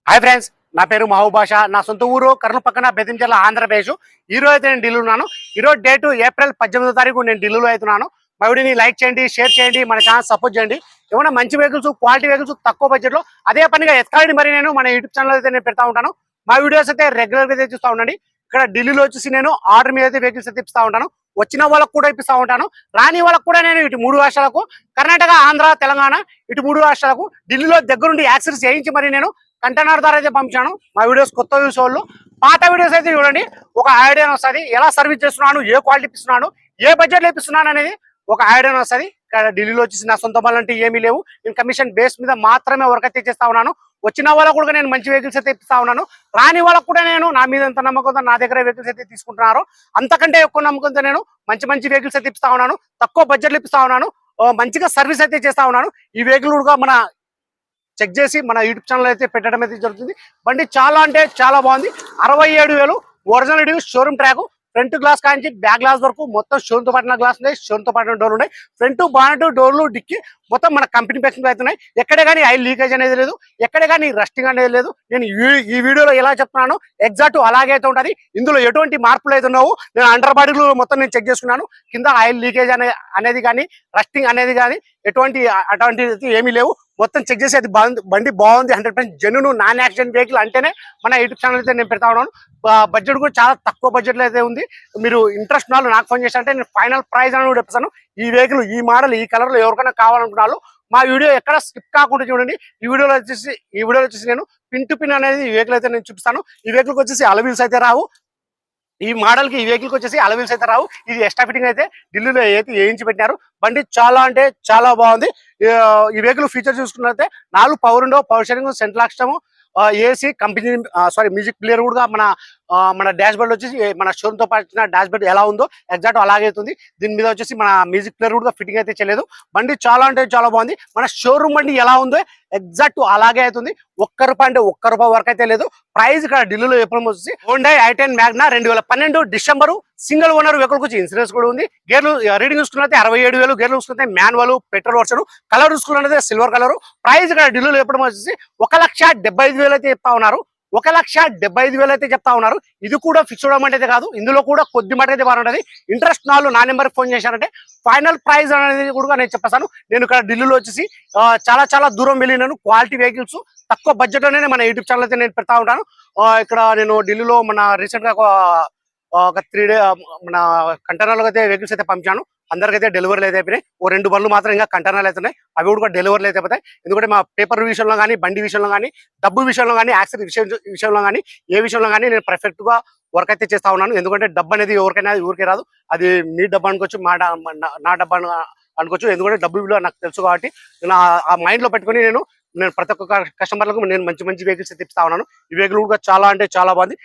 Hi friends, నా పేరు మహబూబ్ బాషా. నా సొంత ఊరు కర్నూలు పక్కన బెదించెర్ల, ఆంధ్రప్రదేశ్. ఈ రోజు అయితే నేను ఢిల్లీలో ఉన్నాను. ఈరోజు డేటు ఏప్రిల్ 18వ తారీఖు నేను ఢిల్లీలో అవుతున్నాను. మా వీడియోని లైక్ చేయండి, షేర్ చేయండి, మన ఛానల్ సపోర్ట్ చేయండి. ఏమైనా మంచి వెహికల్స్, క్వాలిటీ వెహికల్స్ తక్కువ బడ్జెట్లో అదే పనిగా ఎత్తుకాడి మరి నేను మన యూట్యూబ్ ఛానల్ అయితే నేను పెడతా ఉంటాను. మా వీడియోస్ అయితే రెగ్యులర్గా అయితే చూస్తూ ఉండండి. ఇక్కడ ఢిల్లీలో వచ్చేసి నేను ఆర్డర్ మీద అయితే వెహికల్స్ అయితే ఇప్పిస్తూ ఉంటాను. వచ్చిన వాళ్ళకు కూడా ఇప్పిస్తూ ఉంటాను, రాని వాళ్ళకు కూడా నేను ఇటు 3 రాష్ట్రాలకు, కర్ణాటక, ఆంధ్ర, తెలంగాణ, ఇటు 3 రాష్ట్రాలకు ఢిల్లీలో దగ్గరుండి యాక్సెస్ చేయించి మరి నేను కంటైనర్ ద్వారా అయితే పంపించాను. మా వీడియోస్ కొత్త వ్యూస్ వాళ్ళు పాత వీడియోస్ అయితే చూడండి, ఒక ఐడియా వస్తుంది. ఎలా సర్వీస్ చేస్తున్నాను, ఏ క్వాలిటీ ఇస్తున్నాను, ఏ బడ్జెట్లో ఇస్తున్నాను అనేది ఒక ఐడియా వస్తుంది. ఇక్కడ ఢిల్లీలో వచ్చేసి నా సొంత పనులంటే ఏమీ లేవు. నేను కమిషన్ బేస్ మీద మాత్రమే వర్క్ అయితే చేస్తా ఉన్నాను. వచ్చిన వాళ్ళకు కూడా నేను మంచి వెహికల్స్ అయితే ఇప్పిస్తా ఉన్నాను. రాని వాళ్ళకు కూడా నేను నా మీద ఎంత నమ్మకంతో నా దగ్గర వెహికల్స్ అయితే తీసుకుంటున్నారు, అంతకంటే ఎక్కువ నమ్మకంతో నేను మంచి మంచి వెహికల్స్ అయితే ఇప్పిస్తా ఉన్నాను. తక్కువ బడ్జెట్లో ఇప్పిస్తా ఉన్నాను. మంచిగా సర్వీస్ అయితే చేస్తా ఉన్నాను. ఈ వెహికల్ కూడా మన చెక్ చేసి మన యూట్యూబ్ ఛానల్ అయితే పెట్టడం అయితే జరుగుతుంది. బండి చాలా అంటే చాలా బాగుంది. 67,000 original due showroom track. Front glass కాంచి బ్యాక్ గ్లాస్ వరకు మొత్తం షోరూమ్తో పట్టిన గ్లాస్ ఉన్నాయి, షోరూమ్తో పట్టిన డోర్లు ఉన్నాయి. ఫ్రంట్ బానెట్, డోర్లు, డిక్కి మొత్తం మన కంపెనీ ప్యాకింగ్ అవుతున్నాయి. ఎక్కడే కానీ ఆయిల్ లీకేజ్ అనేది లేదు, ఎక్కడే కానీ రస్టింగ్ అనేది లేదు. నేను ఈ వీడియోలో ఎలా చెప్తున్నాను ఎగ్జాక్ట్ అలాగే అయితే ఉంటుంది. ఇందులో ఎటువంటి మార్పులు అయితే ఉన్నావు, నేను అండర్ బాడీలు మొత్తం నేను చెక్ చేసుకున్నాను. కింద ఆయిల్ లీకేజ్ అనేది కానీ, రస్టింగ్ అనేది కానీ అటువంటి ఏమీ లేవు. మొత్తం చెక్ చేసి అది బండి బాగుంది, 100% జెన్యూన్ నాన్ యాక్సిడెంట్ వెహికల్ అంటేనే మన యూట్యూబ్ ఛానల్ అయితే నేను పెడతా ఉన్నాను. బడ్జెట్ కూడా చాలా తక్కువ బడ్జెట్లో అయితే ఉంది. మీరు ఇంట్రెస్ట్ ఉన్నాళ్ళు నాకు ఫోన్ చేసి అంటే నేను ఫైనల్ ప్రైస్ అని కూడా చెప్తాను. ఈ వెహికల్, ఈ మోడల్, ఈ కలర్లో ఎవరికైనా కావాలనుకున్నాను మా వీడియో ఎక్కడ స్కిప్ కాకుండా చూడండి. ఈ వీడియోలో వచ్చేసి నేను పిన్ టు పిన్ అనేది ఈ వెహికల్ అయితే నేను చూపిస్తాను. ఈ వెహికల్కి వచ్చేసి అలవీల్స్ అయితే రావు. ఈ మోడల్ కి, ఈ వెహికల్ కి వచ్చేసి అలవీల్స్ అయితే రావు. ఇది ఎక్స్ట్రా ఫిట్టింగ్ అయితే ఢిల్లీలో అయితే వేయించి పెట్టినారు. బండి చాలా అంటే చాలా బాగుంది. ఈ వెహికల్ ఫీచర్ చూసుకున్నట్లయితే 4 power window, power sharing, central system, AC, company music player కూడా మన డాష్ బోర్డ్ వచ్చేసి మన షోరూమ్ తో పాటు డాష్ బోర్డ్ ఎలా ఉందో ఎగ్జాక్ట్ అలాగే అవుతుంది. దీని మీద వచ్చేసి మన మ్యూజిక్ ప్లేయర్ కూడా ఫిట్టింగ్ అయితే చేయలేదు. బండి చాలా అంటే చాలా బాగుంది. మన షోరూమ్ బండి ఎలా ఉందో ఎగ్జాక్ట్ అలాగే అవుతుంది. ఒక్క రూపాయి వరకు అయితే లేదు. ప్రైస్ ఇక్కడ ఢిల్లీలో ఎప్పుడు వచ్చేసి Honda i10 Magna 2012 December single owner vehicle వచ్చి ఇన్సూరెన్స్ కూడా ఉంది. గేర్లు రీడింగ్ చూసుకున్నట్లయితే 67,000. గేర్లు చూసుకుంటే మాన్యువల్, పెట్రోల్ వర్షన్. కలర్ చూసుకున్నట్లయితే సిల్వర్ కలర్. ప్రైస్ ఇక్కడ ఢిల్లీలో ఎప్పుడు వచ్చేసి 1,75,000 అయితే చెప్తా ఉన్నారు. 1,75,000 అయితే చెప్తా ఉన్నారు. ఇది కూడా ఫిక్స్డ్ అమౌంట్ అయితే కాదు, ఇందులో కూడా కొద్ది మాట అయితే బాగుంటుంది. ఇంట్రెస్ట్ నాళ్ళు నా నెంబర్కి ఫోన్ చేశారంటే ఫైనల్ ప్రైస్ అనేది కూడా నేను చెప్పేస్తాను. నేను ఇక్కడ ఢిల్లీలో వచ్చేసి చాలా దూరం వెళ్ళినాను. క్వాలిటీ వెహికల్స్ తక్కువ బడ్జెట్ లోనే మన యూట్యూబ్ ఛానల్ అయితే నేను పెడతా ఉంటాను. ఇక్కడ నేను ఢిల్లీలో మన రీసెంట్ గా ఒక 3 డే మన కంటైనర్లు అయితే వెహికల్స్ అయితే పంపించాను. అందరికైతే డెలివరీలు అయితే అయిపోయినాయి. 2 బండ్లు మాత్రం ఇంకా కంటైనర్లు అవుతున్నాయి. అవి కూడా డెలివరీలు అయితే అయిపోతాయి. ఎందుకంటే మా పేపర్ విషయంలో కానీ, బండి విషయంలో కానీ, డబ్బు విషయంలో కానీ, యాక్సిడెంట్ విషయంలో కానీ, ఏ విషయంలో కానీ నేను పర్ఫెక్ట్ గా వర్క్ అయితే చేస్తా ఉన్నాను. ఎందుకంటే డబ్బు అనేది ఎవరికైనా ఊరికే రాదు. అది మీ డబ్బు అనుకోవచ్చు, నా డబ్బు అనుకోవచ్చు. ఎందుకంటే డబ్బు విలువ నాకు తెలుసు కాబట్టి ఆ మైండ్ లో పెట్టుకుని నేను ప్రతి ఒక్క కస్టమర్లకు నేను మంచి వెహికల్స్ తెప్పిస్తా ఉన్నాను. ఈ వెహికల్ కూడా చాలా అంటే చాలా బాగుంది.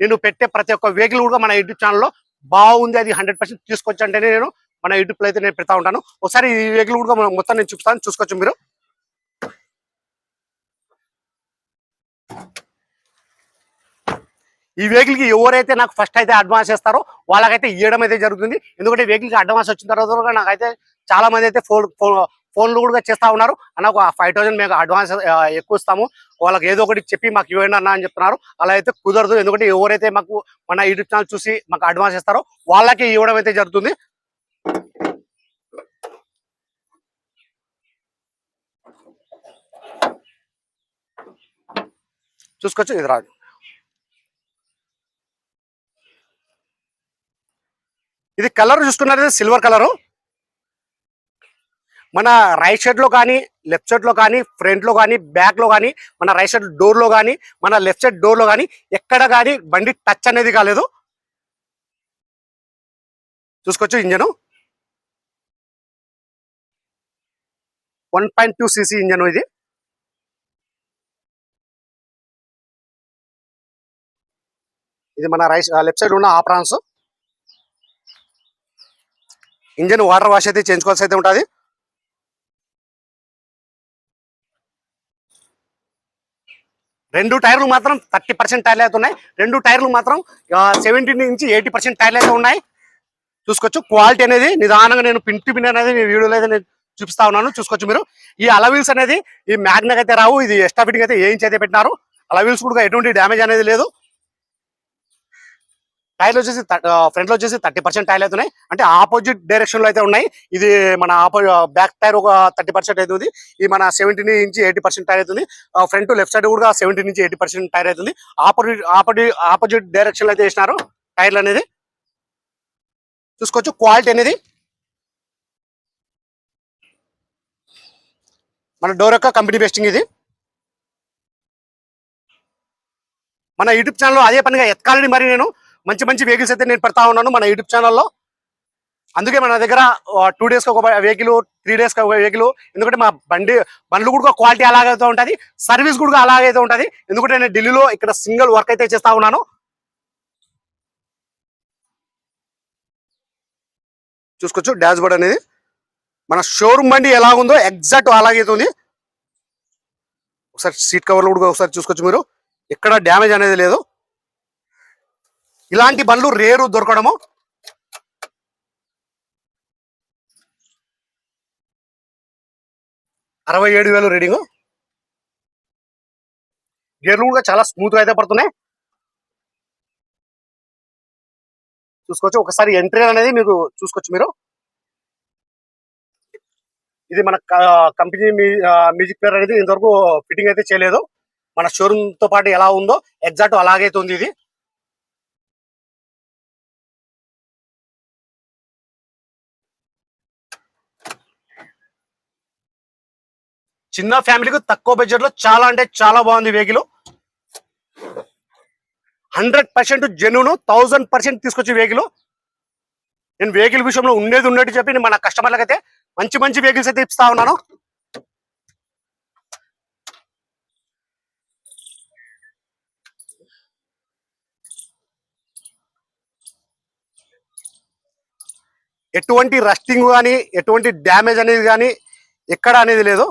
నేను పెట్టే ప్రతి ఒక్క వెహికల్ కూడా మన యూట్యూబ్ ఛానల్లో బాగుంది, అది 100% తీసుకొచ్చి అంటేనే నేను మన యూట్యూబ్ లో అయితే నేను పెడతా ఉంటాను. ఒకసారి ఈ వెహికల్ కూడా మొత్తం నేను చూపిస్తాను, చూసుకోవచ్చు మీరు. ఈ వెహికల్ కి ఎవరైతే నాకు ఫస్ట్ అయితే అడ్వాన్స్ చేస్తారో వాళ్ళకైతే ఇవ్వడం అయితే జరుగుతుంది. ఎందుకంటే వెహికల్ కి అడ్వాన్స్ వచ్చిన తర్వాత నాకైతే చాలా మంది అయితే ఫోన్లు కూడా చేస్తా ఉన్నారు. అన్న ఒక 5,000 మేము అడ్వాన్స్ ఎక్కువ ఇస్తాము, వాళ్ళకి ఏదో ఒకటి చెప్పి మాకు ఇవ్వండి అన్న అని చెప్తున్నారు. అలా అయితే కుదరదు. ఎందుకంటే ఎవరైతే మాకు మన యూట్యూబ్ ఛానల్ చూసి మాకు అడ్వాన్స్ ఇస్తారో వాళ్ళకి ఇవ్వడం అయితే జరుగుతుంది. చూసుకోవచ్చు, ఇది రాదు. ఇది కలర్ చూసుకున్నట్లయితే సిల్వర్ కలరు. మన రైట్ సైడ్ లో కానీ, లెఫ్ట్ సైడ్ లో కానీ, ఫ్రంట్ లో కానీ, బ్యాక్ లో కానీ, మన రైట్ సైడ్ డోర్ లో కానీ, మన లెఫ్ట్ సైడ్ డోర్ లో కానీ ఎక్కడ కానీ బండి టచ్ అనేది కాలేదు. చూసుకోవచ్చు. Engine 1.2 cc engine. ఇది మన లెఫ్ట్ సైడ్ ఉన్న ఆప్రాన్స్. ఇంజన్ వాటర్ వాష్ అయితే చేయించుకోవాల్సి అయితే ఉంటుంది. రెండు టైర్లు మాత్రం 30% టైర్లు అయితే ఉన్నాయి. 2 టైర్లు మాత్రం 70 నుంచి 80% టైర్లు అయితే ఉన్నాయి. చూసుకోవచ్చు. క్వాలిటీ అనేది నిదానంగా నేను పిన్ టు పిన్ అనేది వీడియోలో అయితే నేను చూపిస్తా ఉన్నాను, చూసుకోవచ్చు మీరు. ఈ అలవీల్స్ అనేది ఈ మ్యాగ్నెట్ అయితే రావు, ఇది ఎక్స్ట్రా ఫిట్టింగ్ అయితే ఏ ఇంచ్ అయితే పెట్టినారు. అలవీల్స్ కూడా ఎటువంటి డ్యామేజ్ అనేది లేదు. టైర్లు వచ్చేసి ఫ్రంట్ లో వచ్చేసి 30% టైర్లు అయితే ఉన్నాయి, అంటే ఆపోజిట్ డైరెక్షన్ లో అయితే ఉన్నాయి. ఇది మన బ్యాక్ టైర్ ఒక 30% అయితే ఉంది, ఇది మన 70 నుంచి 80% టైర్ అవుతుంది. ఫ్రంట్ లెఫ్ట్ సైడ్ కూడా 70 నుంచి 80% టైర్ అవుతుంది. ఆపోజిట్ డైరెక్షన్ లో అయితే వేసినారు టైర్లు అనేది. చూసుకోవచ్చు క్వాలిటీ అనేది. మన డోర్ యొక్క కంపెనీ బెస్టింగ్ ఇది. మన యూట్యూబ్ ఛానల్లో అదే పనిగా ఎత్కాలని మరి నేను మంచి మంచి వెహికల్స్ అయితే నేను పెడతా ఉన్నాను మన యూట్యూబ్ ఛానల్లో. అందుకే మన దగ్గర 2 days ఒక వెహికల్, 3 days ఒక వెహికల్. ఎందుకంటే మా బండ్లు కూడా క్వాలిటీ అలాగైతే ఉంటుంది, సర్వీస్ కూడా అలాగైతే ఉంటుంది. ఎందుకంటే నేను ఢిల్లీలో ఇక్కడ సింగిల్ వర్క్ అయితే చేస్తా ఉన్నాను. చూసుకోవచ్చు డాష్ బోర్డ్ అనేది మన షోరూమ్ బండి ఎలా ఉందో ఎగ్జాక్ట్ అలాగైతే ఉంది. ఒకసారి సీట్ కవర్లు కూడా ఒకసారి చూసుకోవచ్చు మీరు, ఎక్కడ డ్యామేజ్ అనేది లేదు. ఇలాంటి బండ్లు రేరు దొరకడము. $67,000 రీడింగ్. గేర్లు కూడా చాలా స్మూత్ గా అయితే పడుతున్నాయి. చూసుకోవచ్చు ఒకసారి ఎంట్రీ అనేది మీకు చూసుకోవచ్చు మీరు. ఇది మన కంపెనీ మ్యూజిక్ ప్లేయర్ అనేది ఇంతవరకు ఫిట్టింగ్ అయితే చేయలేదు. మన షోరూమ్ తో పాటు ఎలా ఉందో ఎగ్జాక్ట్ అలాగైతే ఉంది ఇది. చిన్న ఫ్యామిలీకి తక్కువ బడ్జెట్ లో చాలా అంటే చాలా బాగుంది వెహికల్. 100% జెన్యూన్, 1000% తీసుకొచ్చే వెహికల్. నేను వెహికల్ విషయంలో ఉండేది ఉన్నట్టు చెప్పి మన కస్టమర్లకు అయితే మంచి మంచి వెహికల్స్ అయితే ఇస్తా ఉన్నాను. ఎటువంటి రస్టింగ్ కానీ ఎటువంటి డ్యామేజ్ అనేది కానీ ఎక్కడ అనేది లేదు.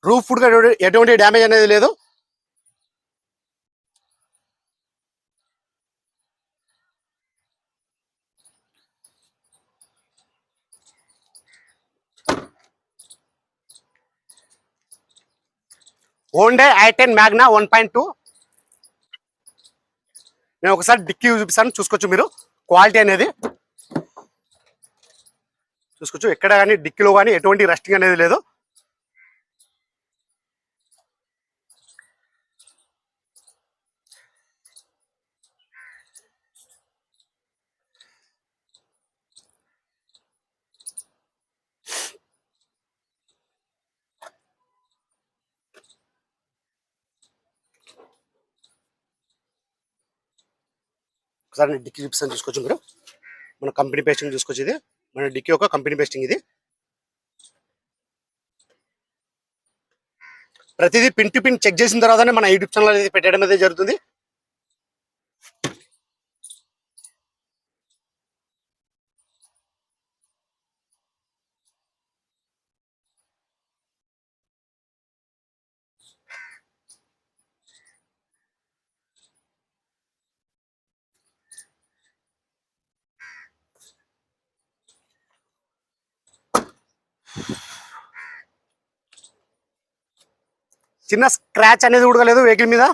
రూఫ్ ఫుడ్ ఎటువంటి డ్యామేజ్ అనేది లేదు. Honda i10 Magna 1.2. నేను ఒకసారి డిక్కీ చూపిస్తాను, చూసుకోవచ్చు మీరు క్వాలిటీ అనేది. చూసుకోవచ్చు ఎక్కడ కానీ డిక్కీలో కానీ ఎటువంటి రస్టింగ్ అనేది లేదు. ఒకసారి నేను డిక్కీ చూపిస్తాను, చూసుకోవచ్చు మీరు. మన కంపెనీ పేస్టింగ్ చూసుకోవచ్చు, ఇది మన డిక్కీ యొక్క కంపెనీ పేస్టింగ్ ఇది. ప్రతిదీ పిన్ టు పిన్ చెక్ చేసిన తర్వాతనే మన యూట్యూబ్ ఛానల్ అనేది పెట్టడం అనేది జరుగుతుంది. చిన్న స్క్రాచ్ అనేది కూడా లేదు వెహికల్ మీద.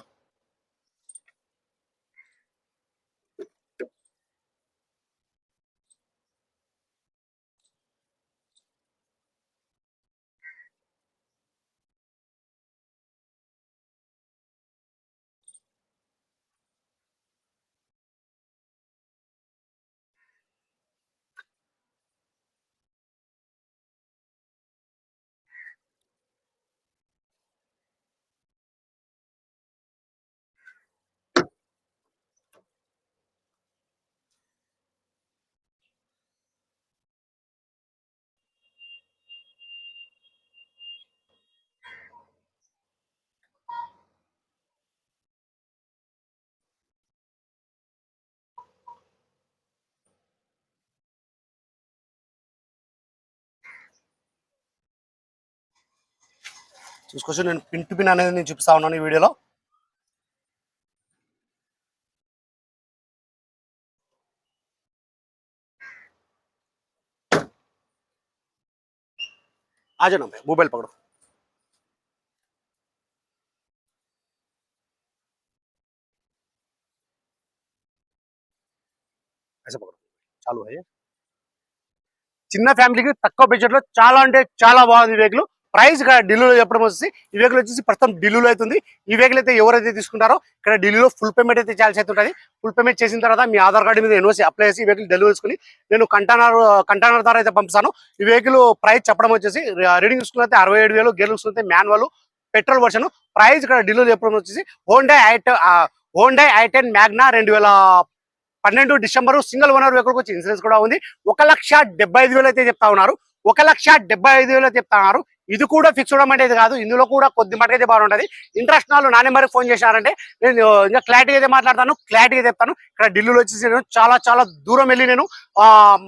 చూసుకోవచ్చు నేను పిన్ టు పిన్ అనేది నేను చూపిస్తా ఉన్నాను ఈ వీడియోలో. आ जाओ ना भाई, मोबाइल पकड़ो, ऐसे पकड़ो, चालू है ये। చిన్న ఫ్యామిలీకి తక్కువ బడ్జెట్ లో చాలా అంటే చాలా బాగుంది ఈ వెహికల్. ప్రైస్ ఇక్కడ ఢిల్లీలో చెప్పడం వచ్చేసి ఈ వెహికల్ వచ్చేసి ప్రస్తుతం ఢిల్లీలో అవుతుంది. ఈ వెహికల్ అయితే ఎవరైతే తీసుకుంటారో ఇక్కడ ఢిల్లీలో ఫుల్ పేమెంట్ అయితే చేయాల్సి అయితే ఉంటుంది. ఫుల్ పేమెంట్ చేసిన తర్వాత మీ ఆధార్ కార్డు మీద ఎన్ఓసి అప్లై చేసి ఈ వెహికల్ డెలివరీ చేసుకుని నేను కంటైనర్ ద్వారా అయితే పంపిస్తాను. ఈ వెహికల్ ప్రైస్ చెప్పడం వచ్చేసి రీడింగ్ చూసుకుంటే 67,000, గేర్లు చూసుకుంటే మాన్యువల్ పెట్రోల్ వర్షన్. ప్రైస్ ఇక్కడ ఢిల్లీలో చెప్పడం వచ్చేసి హోండా ఐ10 Magna 2012 December single owner vehicle వచ్చి ఇన్సూరెన్స్ కూడా ఉంది. 1,75,000 అయితే చెప్తా ఉన్నారు. 1,75,000 చెప్తా ఉన్నారు. ఇది కూడా ఫిక్స్ అవడం అంటే కాదు, ఇందులో కూడా కొద్ది మటుకు అయితే బాగుంటుంది. ఇంట్రెస్ట్ వాళ్ళు నా నెంబర్కి ఫోన్ చేశారంటే నేను ఇంకా క్లారిటీ అయితే మాట్లాడతాను, క్లారిటీగా చెప్తాను. ఇక్కడ ఢిల్లీలో వచ్చేసి నేను చాలా చాలా దూరం వెళ్ళి నేను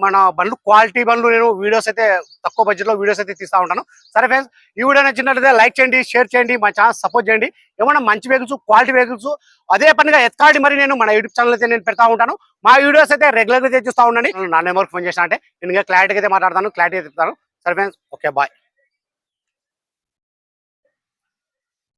మన బండ్లు క్వాలిటీ బండ్లు నేను వీడియోస్ అయితే తక్కువ బడ్జెట్లో వీడియోస్ అయితే తీస్తూ ఉంటాను. సరే ఫ్రెండ్స్, ఈ వీడియో నచ్చినట్లయితే లైక్ చేయండి, షేర్ చేయండి, మా ఛానల్ సపోర్ట్ చేయండి. ఏమన్నా మంచి వెహికల్స్, క్వాలిటీ వెహికల్స్ అదే పనిగా ఎత్కాడి మరి నేను మన యూట్యూబ్ ఛానల్ అయితే నేను పెడతా ఉంటాను. మా వీడియోస్ అయితే రెగ్యులర్గా చూస్తూ ఉండండి. నా నెంబర్కి ఫోన్ చేసిన అంటే నేను ఇంకా క్లారిటీగా అయితే మాట్లాడతాను, క్లారిటీ చెప్తాను. సరే ఫ్రెండ్స్, ఓకే బాయ్.